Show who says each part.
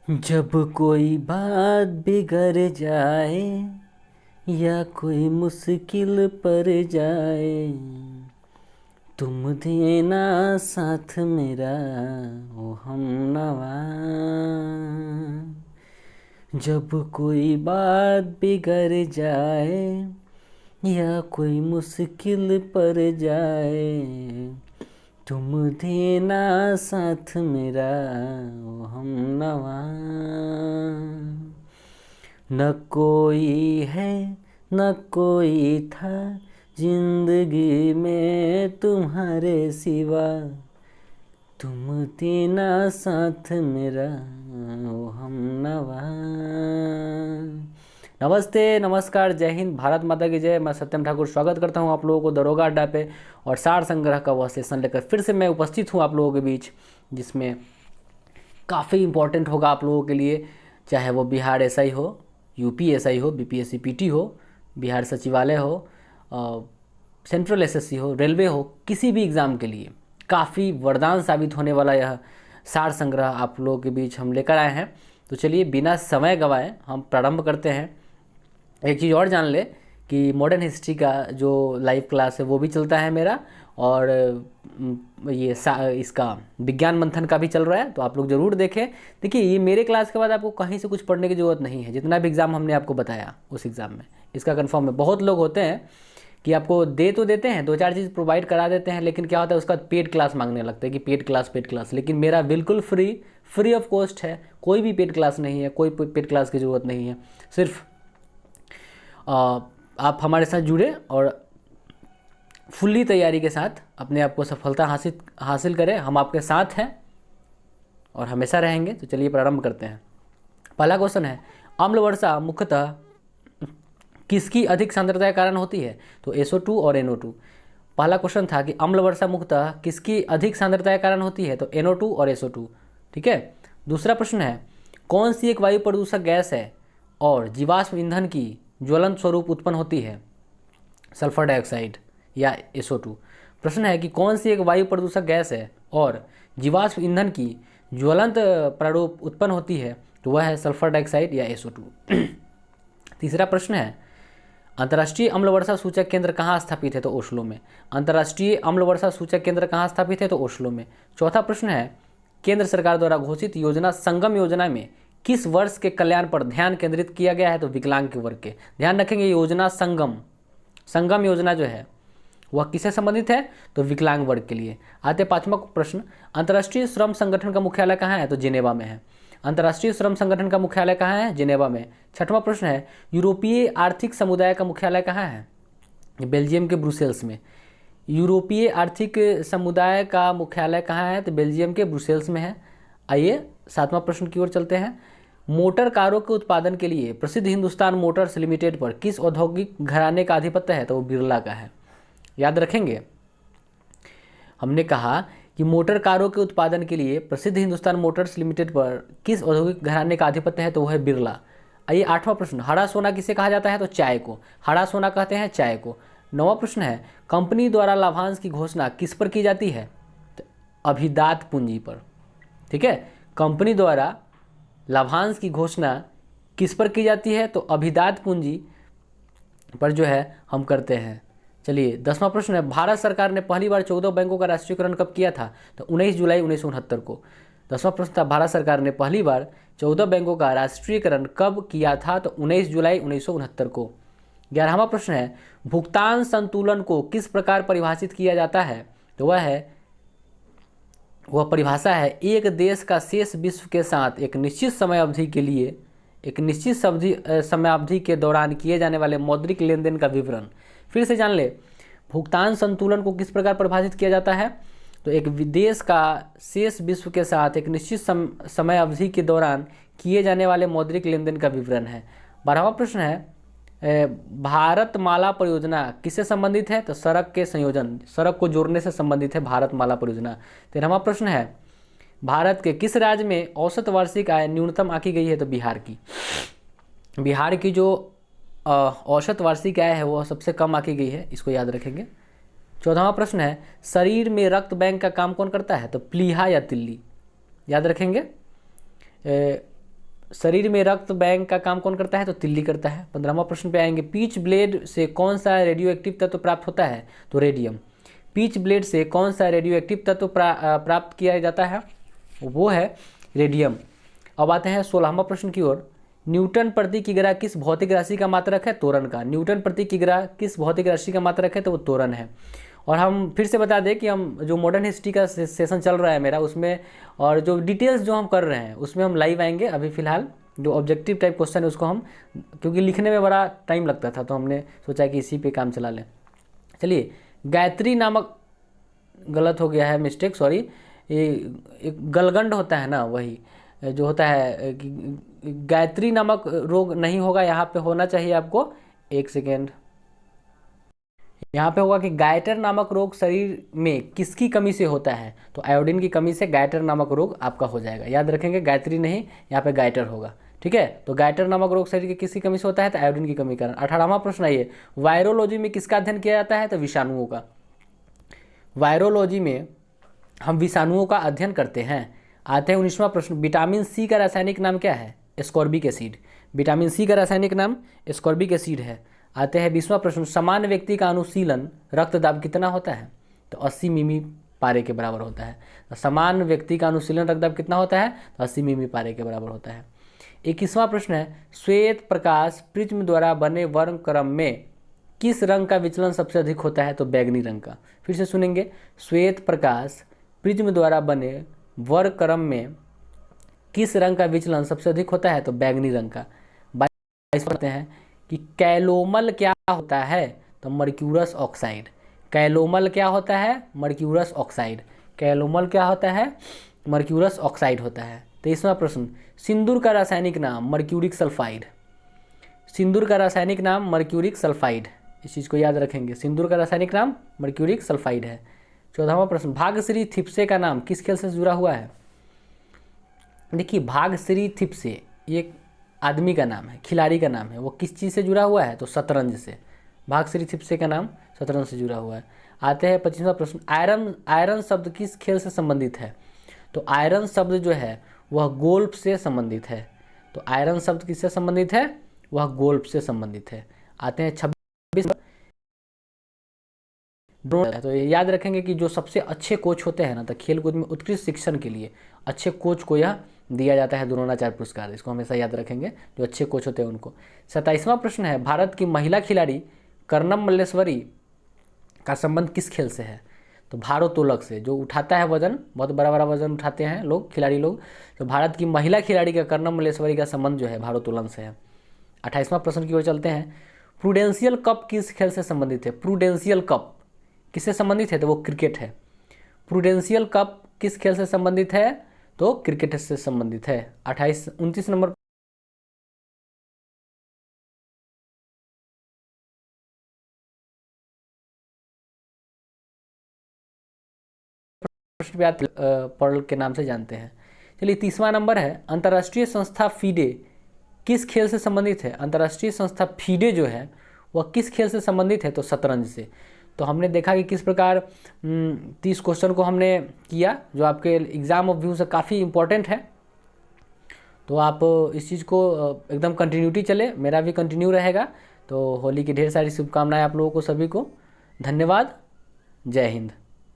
Speaker 1: जब कोई बात बिगड़ जाए या कोई मुश्किल पड़ जाए, तुम देना साथ मेरा ओ हमनवा। जब कोई बात बिगड़ जाए या कोई मुश्किल पड़ जाए, तुम देना साथ मेरा ओ हमनवा। न कोई है न कोई था जिंदगी में तुम्हारे सिवा, तुम देना साथ मेरा ओ हमनवा। नमस्ते, नमस्कार, जय हिंद, भारत माता की जय। मैं सत्यम ठाकुर स्वागत करता हूं आप लोगों को दरोगा अड्डा पे, और सार संग्रह का वह सेशन लेकर फिर से मैं उपस्थित हूं आप लोगों के बीच, जिसमें काफ़ी इम्पोर्टेंट होगा आप लोगों के लिए। चाहे वो बिहार एसआई हो, यूपी एसआई हो, बीपीएससी पीटी हो, बिहार सचिवालय हो, सेंट्रल एसएससी हो, रेलवे हो, किसी भी एग्ज़ाम के लिए काफ़ी वरदान साबित होने वाला यह सार संग्रह आप लोगों के बीच हम लेकर आए हैं। तो चलिए बिना समय गंवाए हम प्रारंभ करते हैं। एक चीज़ और जान ले कि मॉडर्न हिस्ट्री का जो लाइव क्लास है वो भी चलता है मेरा, और ये इसका विज्ञान मंथन का भी चल रहा है, तो आप लोग ज़रूर देखें। देखिए, ये मेरे क्लास के बाद आपको कहीं से कुछ पढ़ने की ज़रूरत नहीं है। जितना भी एग्ज़ाम हमने आपको बताया उस एग्ज़ाम में इसका कन्फर्म है। बहुत लोग होते हैं कि आपको दे तो देते हैं, दो चार चीज़ प्रोवाइड करा देते हैं, लेकिन क्या होता है उसका पेड क्लास मांगने लगता है कि पेड क्लास। लेकिन मेरा बिल्कुल फ्री ऑफ कॉस्ट है। कोई भी पेड क्लास नहीं है, कोई पेड क्लास की ज़रूरत नहीं है। सिर्फ आप हमारे साथ जुड़े और फुल्ली तैयारी के साथ अपने आप को सफलता हासिल करें। हम आपके साथ हैं और हमेशा रहेंगे। तो चलिए प्रारंभ करते हैं। पहला क्वेश्चन है, अम्ल वर्षा मुख्यतः किसकी अधिक सांद्रता के कारण होती है? तो SO2 और NO2। पहला क्वेश्चन था कि अम्ल वर्षा मुख्यतः किसकी अधिक सांद्रता के कारण होती है? तो NO2 और SO2। ठीक है। दूसरा प्रश्न है, कौन सी एक वायु प्रदूषक गैस है और जीवाश्म ईंधन की ज्वलंत स्वरूप उत्पन्न होती है? सल्फर डाइऑक्साइड या SO2। प्रश्न है कि कौन सी एक वायु प्रदूषक गैस है और जीवाश्म ईंधन की ज्वलंत प्रारूप उत्पन्न होती है? तो वह है सल्फर डाइऑक्साइड या SO2। तीसरा प्रश्न है, अंतर्राष्ट्रीय अम्ल वर्षा सूचक केंद्र कहाँ स्थापित है? तो ओस्लो में। अंतर्राष्ट्रीय अम्ल वर्षा सूचक केंद्र कहाँ स्थापित है? तो ओस्लो में। चौथा प्रश्न है, केंद्र सरकार द्वारा घोषित योजना संगम योजना में किस वर्ष के कल्याण पर ध्यान केंद्रित किया गया है? तो विकलांग के वर्ग के। ध्यान रखेंगे, योजना संगम योजना जो है वह किससे संबंधित है? तो विकलांग वर्ग के लिए। आते पांचवा प्रश्न, अंतर्राष्ट्रीय श्रम संगठन का मुख्यालय कहाँ है? तो जिनेवा में है। अंतर्राष्ट्रीय श्रम संगठन का मुख्यालय कहाँ है? जिनेवा में। छठवां प्रश्न है, यूरोपीय आर्थिक समुदाय का मुख्यालय कहाँ है? बेल्जियम के ब्रुसेल्स में। यूरोपीय आर्थिक समुदाय का मुख्यालय कहाँ है? तो बेल्जियम के ब्रुसेल्स में है। आइए सातवां प्रश्न की ओर चलते हैं। मोटर कारों के उत्पादन के लिए प्रसिद्ध हिंदुस्तान मोटर्स लिमिटेड पर किस औद्योगिक घराने का आधिपत्य है? तो वो बिरला का है। याद रखेंगे, हमने कहा कि मोटर कारों के उत्पादन के लिए प्रसिद्ध हिंदुस्तान मोटर्स लिमिटेड पर किस औद्योगिक घराने का आधिपत्य है? तो वह है बिरला। आइए आठवां प्रश्न, हरा सोना किसे कहा जाता है? तो चाय को। हरा सोना कहते हैं चाय को। नौवां प्रश्न है, कंपनी द्वारा लाभांश की घोषणा किस पर की जाती है? तो अभिदात पूंजी पर। ठीक है, कंपनी द्वारा लाभांश की घोषणा किस पर की जाती है? तो अभिदात पूंजी पर जो है हम करते हैं। चलिए 10वां प्रश्न है, भारत सरकार ने पहली बार 14 बैंकों का राष्ट्रीयकरण कब किया था? तो 19 जुलाई 1969 को। 10वां प्रश्न था, भारत सरकार ने पहली बार 14 बैंकों का राष्ट्रीयकरण कब किया था? तो 19 जुलाई 1969 को। 11वां प्रश्न है, भुगतान संतुलन को किस प्रकार परिभाषित किया जाता है? तो वह परिभाषा है, एक देश का शेष विश्व के साथ एक निश्चित समय अवधि के लिए एक निश्चित समय अवधि के दौरान किए जाने वाले मौद्रिक लेन देन का विवरण। फिर से जान ले, भुगतान संतुलन को किस प्रकार परिभाषित किया जाता है? तो एक देश का शेष विश्व के साथ एक निश्चित समय अवधि के दौरान किए जाने वाले मौद्रिक लेन देन का विवरण है। 12वां प्रश्न है, भारतमाला परियोजना किससे संबंधित है? तो सड़क के संयोजन, सड़क को जोड़ने से संबंधित है भारतमाला परियोजना। 13वां प्रश्न है, भारत के किस राज्य में औसत वार्षिक आय न्यूनतम आंकी गई है? तो बिहार की। बिहार की जो औसत वार्षिक आय है वो सबसे कम आंकी गई है, इसको याद रखेंगे। 14वां प्रश्न है, शरीर में रक्त बैंक का काम कौन करता है? तो प्लीहा या तिल्ली। याद रखेंगे। शरीर में रक्त बैंक का काम कौन करता है? तो तिल्ली करता है। 15वां प्रश्न पे आएंगे, पीच ब्लेड से कौन सा रेडियो एक्टिव तत्व प्राप्त होता है? तो रेडियम। पीच ब्लेड से कौन सा रेडियो एक्टिव तत्व प्राप्त किया जाता है? वो है रेडियम। अब आते हैं 16वां प्रश्न की ओर, न्यूटन प्रति किग्रा किस भौतिक राशि का मात्रक है? तोरन का। न्यूटन प्रति किग्रा किस भौतिक राशि का मात्रक है? तो वो तोरन है। और हम फिर से बता दें कि हम जो मॉडर्न हिस्ट्री का सेशन चल रहा है मेरा, उसमें और जो डिटेल्स जो हम कर रहे हैं उसमें हम लाइव आएंगे। अभी फ़िलहाल जो ऑब्जेक्टिव टाइप क्वेश्चन है उसको हम, क्योंकि लिखने में बड़ा टाइम लगता था तो हमने सोचा कि इसी पे काम चला लें। चलिए, गायत्री नामक, गलत हो गया है, मिस्टेक, सॉरी, ये एक गलगंड होता है ना, वही जो होता है कि गायत्री नामक रोग नहीं होगा, यहाँ पे होना चाहिए आपको, एक सेकेंड, यहाँ पे होगा कि गायटर नामक रोग शरीर में किसकी कमी से होता है? तो आयोडीन की कमी से गायटर नामक रोग आपका हो जाएगा। याद रखेंगे, गायत्री नहीं, यहाँ पे गायटर होगा। ठीक है, तो गायटर नामक रोग शरीर की किसकी कमी से होता है? तो आयोडीन की कमी के कारण। 18वां प्रश्न आइए, वायरोलॉजी में किसका अध्ययन किया जाता है? तो विषाणुओं का। वायरोलॉजी में हम विषाणुओं का अध्ययन करते हैं। आते हैं 19वां प्रश्न, विटामिन सी का रासायनिक नाम क्या है? Ascorbic acid. विटामिन सी का रासायनिक नाम एस्कॉर्बिक एसिड है। आते हैं 20वां प्रश्न, सामान्य व्यक्ति का अनुशीलन रक्तदाब कितना होता है? तो 80 मिमी पारे के बराबर होता है। तो सामान्य व्यक्ति का अनुशीलन रक्तदाब कितना होता है? तो 80 मिमी पारे के बराबर होता है। 21वां प्रश्न है, श्वेत प्रकाश प्रिज्म द्वारा बने वर्णक्रम में किस रंग का विचलन सबसे अधिक होता है? तो बैगनी रंग का। फिर से सुनेंगे, श्वेत प्रकाश प्रिज्म द्वारा बने वर्णक्रम में किस रंग का विचलन सबसे अधिक होता है? तो बैगनी रंग का। 22 पढ़ते हैं कि कैलोमल क्या होता है? तो मर्क्यूरस ऑक्साइड। कैलोमल क्या होता है? Mercurous oxide. कैलोमल क्या होता है? मर्क्यूरस ऑक्साइड होता है। 23वां प्रश्न, सिंदूर का रासायनिक नाम? Mercuric sulphide. सिंदूर का रासायनिक नाम मर्क्यूरिक सल्फाइड, इस चीज़ को याद रखेंगे, सिंदूर का रासायनिक नाम मर्क्यूरिक सल्फाइड है। 14वां प्रश्न, भाग्यश्री थिप्से का नाम किस खेल से जुड़ा हुआ है? देखिए, भाग्यश्री थिप्से ये आदमी का नाम है, खिलाड़ी का नाम है, वो किस चीज़ से जुड़ा हुआ है? तो शतरंज से। भाग्यश्री थिप्से का नाम शतरंज से जुड़ा हुआ है। आते हैं 25वां प्रश्न, आयरन शब्द किस खेल से संबंधित है? तो आयरन शब्द जो है वह गोल्फ से संबंधित है। तो आयरन शब्द किससे संबंधित है? वह गोल्फ से संबंधित है। आते हैं 26, तो याद रखेंगे कि जो सबसे अच्छे कोच होते हैं ना, तो खेलकूद में उत्कृष्ट शिक्षण के लिए अच्छे कोच को यह दिया जाता है द्रोणाचार्य पुरस्कार। इसको हमेशा याद रखेंगे, जो अच्छे कोच होते हैं उनको। 27वां प्रश्न है, भारत की महिला खिलाड़ी कर्णम मल्लेश्वरी का संबंध किस खेल से है? तो भारोत्तोलक से, जो उठाता है वजन, बहुत बड़ा बड़ा वजन उठाते हैं लोग, खिलाड़ी लोग। तो भारत की महिला खिलाड़ी का कर्णम मल्लेश्वरी का संबंध जो है भारोत्तोलन से है। 28वां प्रश्न की ओर चलते हैं, प्रूडेंशियल कप किस खेल से संबंधित है? प्रूडेंशियल कप किससे संबंधित है? तो वो क्रिकेट है। प्रूडेंशियल कप किस खेल से संबंधित है? तो क्रिकेट से संबंधित है। 29 नंबर प्रश्न पे आते पर्ल के नाम से जानते हैं। चलिए, 30वां नंबर है, अंतर्राष्ट्रीय संस्था फीडे किस खेल से संबंधित है? अंतर्राष्ट्रीय संस्था फीडे जो है वह किस खेल से संबंधित है? तो शतरंज से। तो हमने देखा कि किस प्रकार 30 क्वेश्चन को हमने किया, जो आपके एग्ज़ाम ऑफ व्यू से काफ़ी इंपॉर्टेंट है। तो आप इस चीज़ को एकदम कंटिन्यूटी चले, मेरा भी कंटिन्यू रहेगा। तो होली की ढेर सारी शुभकामनाएं आप लोगों को सभी को। धन्यवाद। जय हिंद।